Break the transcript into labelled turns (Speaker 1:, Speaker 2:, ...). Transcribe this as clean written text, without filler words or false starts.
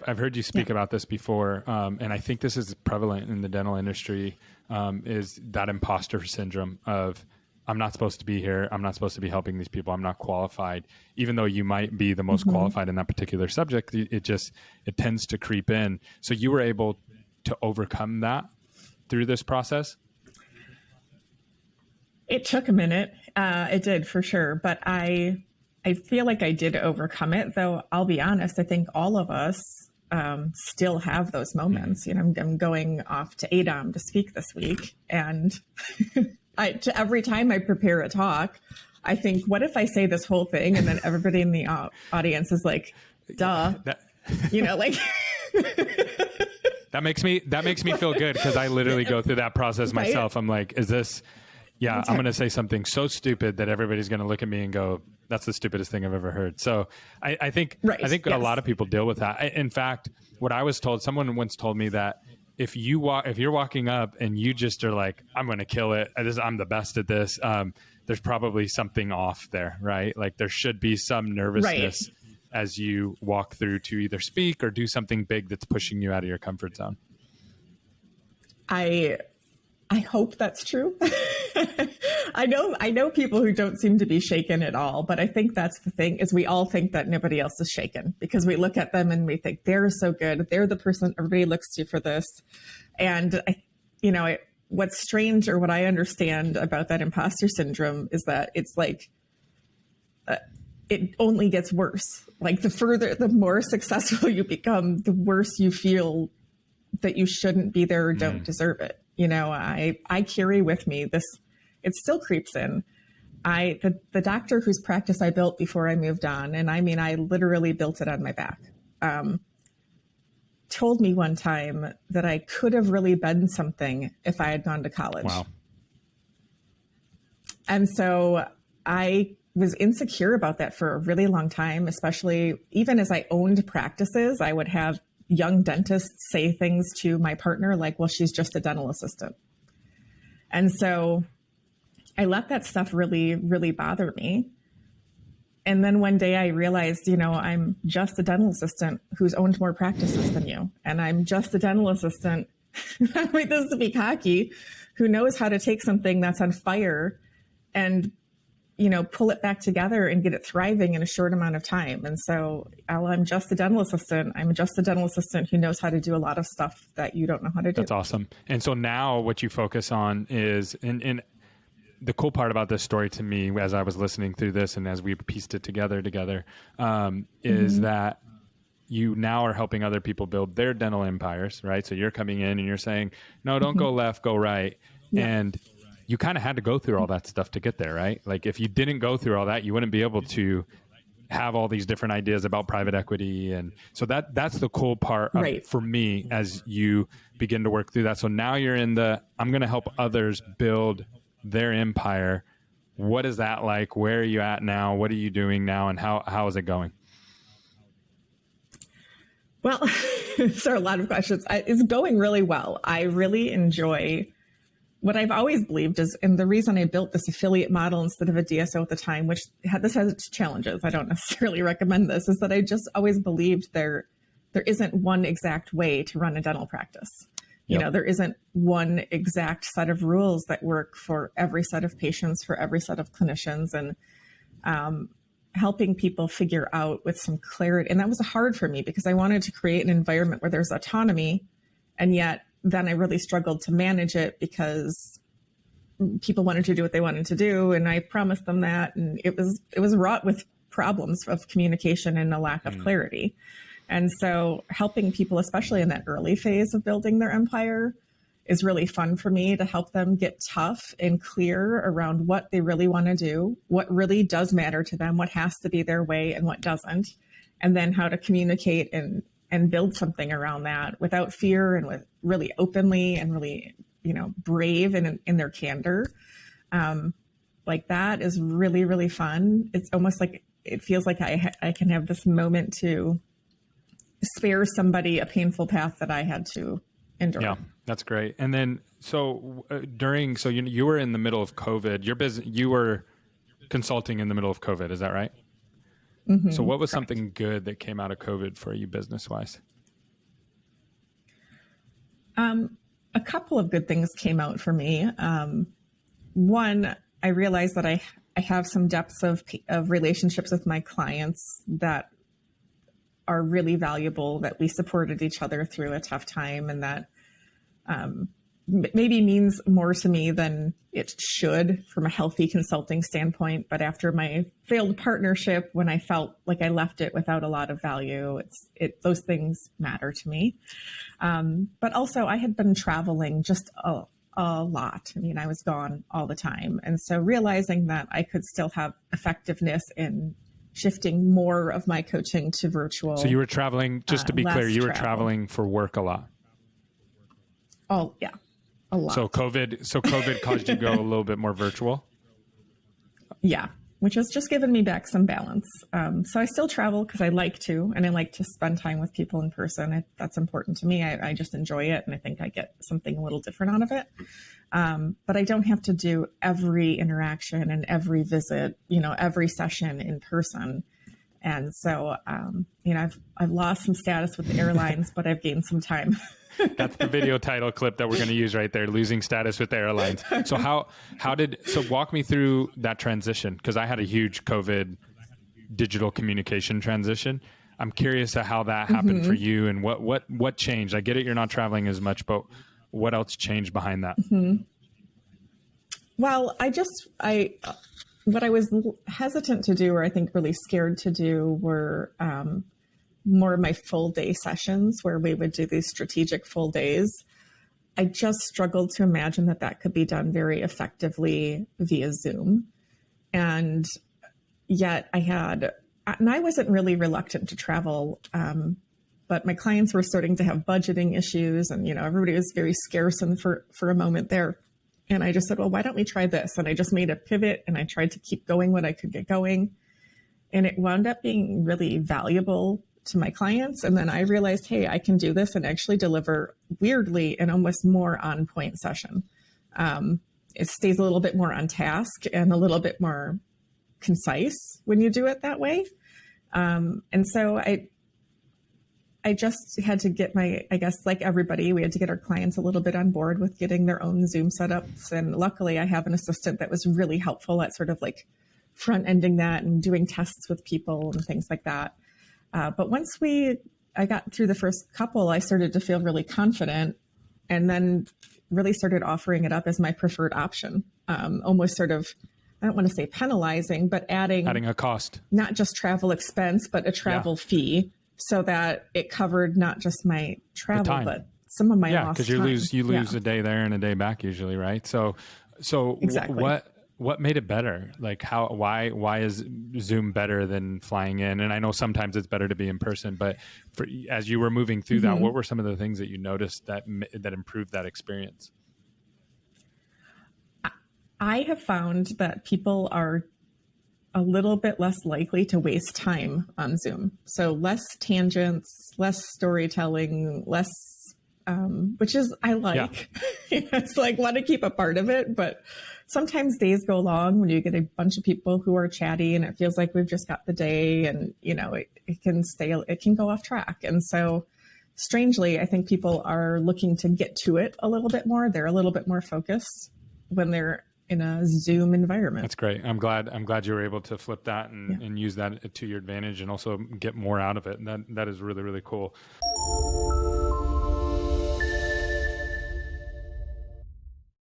Speaker 1: I've heard you speak about this before, and I think this is prevalent in the dental industry, is that imposter syndrome of, I'm not supposed to be here. I'm not supposed to be helping these people. I'm not qualified. Even though you might be the most qualified in that particular subject, it tends to creep in. So you were able to overcome that through this process?
Speaker 2: It took a minute. It did, for sure. But I feel like I did overcome it, though I'll be honest, I think all of us still have those moments. You know, I'm going off to ADOM to speak this week, and every time I prepare a talk, I think, what if I say this whole thing and then everybody in the audience is like, duh, you know, like.
Speaker 1: That makes me feel good, because I literally go through that process myself. I'm like, is this, I'm going to say something so stupid that everybody's going to look at me and go, that's the stupidest thing I've ever heard. So I think a lot of people deal with that. In fact, what I was told, someone once told me that if you're walking up and you just are like, I'm going to kill it, I'm the best at this, there's probably something off there, right? Like there should be some nervousness as you walk through to either speak or do something big that's pushing you out of your comfort zone.
Speaker 2: I hope that's true. I know people who don't seem to be shaken at all, but I think that's the thing, is we all think that nobody else is shaken because we look at them and we think they're so good. They're the person everybody looks to for this. And what's strange, or what I understand about that imposter syndrome, is that it's like, it only gets worse. Like the more successful you become, the worse you feel that you shouldn't be there or don't deserve it. You know, I carry with me this, it still creeps in. The doctor whose practice I built before I moved on, and I mean, I literally built it on my back, told me one time that I could have really been something if I had gone to college.
Speaker 1: Wow.
Speaker 2: And so I was insecure about that for a really long time, especially even as I owned practices. I would have young dentists say things to my partner like, well, she's just a dental assistant. And so I let that stuff really, really bother me. And then one day I realized, I'm just a dental assistant who's owned more practices than you. And I'm just a dental assistant, I mean, this is to be cocky, who knows how to take something that's on fire and pull it back together and get it thriving in a short amount of time. And so I'm just a dental assistant. I'm just a dental assistant who knows how to do a lot of stuff that you don't know how to do.
Speaker 1: That's awesome. And so now what you focus on is, and the cool part about this story to me, as I was listening through this and as we pieced it together, is that you now are helping other people build their dental empires, right? So you're coming in and you're saying, no, don't go left, go right. Yeah. And you kind of had to go through all that stuff to get there, right? Like if you didn't go through all that, you wouldn't be able to have all these different ideas about private equity. And so that's the cool part for me as you begin to work through that. So now you're in I'm going to help others build their empire. What is that like? Where are you at now? What are you doing now? And how is it going?
Speaker 2: Well, there are a lot of questions. It's going really well. I really enjoy what I've always believed is, and the reason I built this affiliate model instead of a DSO at the time, which this has its challenges, I don't necessarily recommend this, is that I just always believed there isn't one exact way to run a dental practice. There isn't one exact set of rules that work for every set of patients, for every set of clinicians, and helping people figure out with some clarity. And that was hard for me because I wanted to create an environment where there's autonomy, and yet then I really struggled to manage it because people wanted to do what they wanted to do. And I promised them that. And it was wrought with problems of communication and a lack of clarity. And so helping people, especially in that early phase of building their empire, is really fun for me to help them get tough and clear around what they really want to do, what really does matter to them, what has to be their way and what doesn't, and then how to communicate and build something around that without fear and with really openly and really, brave and in their candor. Like that is really, really fun. It's almost like, it feels like I can have this moment to spare somebody a painful path that I had to endure.
Speaker 1: Yeah, that's great. And then, so you were in the middle of COVID, your business, you were consulting in the middle of COVID. Is that right? Mm-hmm. So what was something good that came out of COVID for you business wise?
Speaker 2: A couple of good things came out for me. One, I realized that I have some depths of relationships with my clients that are really valuable, that we supported each other through a tough time, and that maybe means more to me than it should from a healthy consulting standpoint. But after my failed partnership, when I felt like I left it without a lot of value, those things matter to me. But also I had been traveling just a lot. I mean, I was gone all the time. And so realizing that I could still have effectiveness in shifting more of my coaching to virtual.
Speaker 1: So you were traveling, just to be clear, you were traveling for work a lot.
Speaker 2: Oh, yeah. A lot.
Speaker 1: So COVID caused you to go a little bit more virtual?
Speaker 2: Yeah, which has just given me back some balance. So I still travel because I like to, and I like to spend time with people in person. That's important to me. I just enjoy it, and I think I get something a little different out of it. But I don't have to do every interaction and every visit, every session in person. And so, I've lost some status with the airlines, but I've gained some time.
Speaker 1: That's the video title clip that we're going to use right there, losing status with the airlines. So so walk me through that transition, because I had a huge COVID digital communication transition. I'm curious to how that happened for you, and what changed. I get it, you're not traveling as much, but what else changed behind that?
Speaker 2: Well, what I was hesitant to do, or I think really scared to do, were more of my full day sessions where we would do these strategic full days. I just struggled to imagine that could be done very effectively via Zoom. And yet I wasn't really reluctant to travel, but my clients were starting to have budgeting issues, and, everybody was very scarce and for a moment there. And I just said, well, why don't we try this? And I just made a pivot, and I tried to keep going what I could get going. And it wound up being really valuable to my clients. And then I realized, hey, I can do this and actually deliver, weirdly, an almost more on point session. It stays a little bit more on task and a little bit more concise when you do it that way. And so I just had to get I guess like everybody, we had to get our clients a little bit on board with getting their own Zoom setups. And luckily I have an assistant that was really helpful at sort of like front ending that and doing tests with people and things like that. But once I got through the first couple, I started to feel really confident, and then really started offering it up as my preferred option. Almost sort of, I don't want to say penalizing, but adding
Speaker 1: a cost,
Speaker 2: not just travel expense, but a travel fee, so that it covered not just my travel, but some of my lost time.
Speaker 1: Yeah, because you lose a day there and a day back usually, right? So exactly. What made it better? Like why is Zoom better than flying in? And I know sometimes it's better to be in person, but as you were moving through that, what were some of the things that you noticed that improved that experience?
Speaker 2: I have found that people are a little bit less likely to waste time on Zoom. So less tangents, less storytelling, less, which is, I like. Yeah. It's like, want to keep a part of it, but sometimes days go long when you get a bunch of people who are chatty and it feels like we've just got the day, and, it can go off track. And so strangely, I think people are looking to get to it a little bit more. They're a little bit more focused when they're in a Zoom environment.
Speaker 1: That's great. I'm glad you were able to flip that and use that to your advantage, and also get more out of it. And that is really, really cool.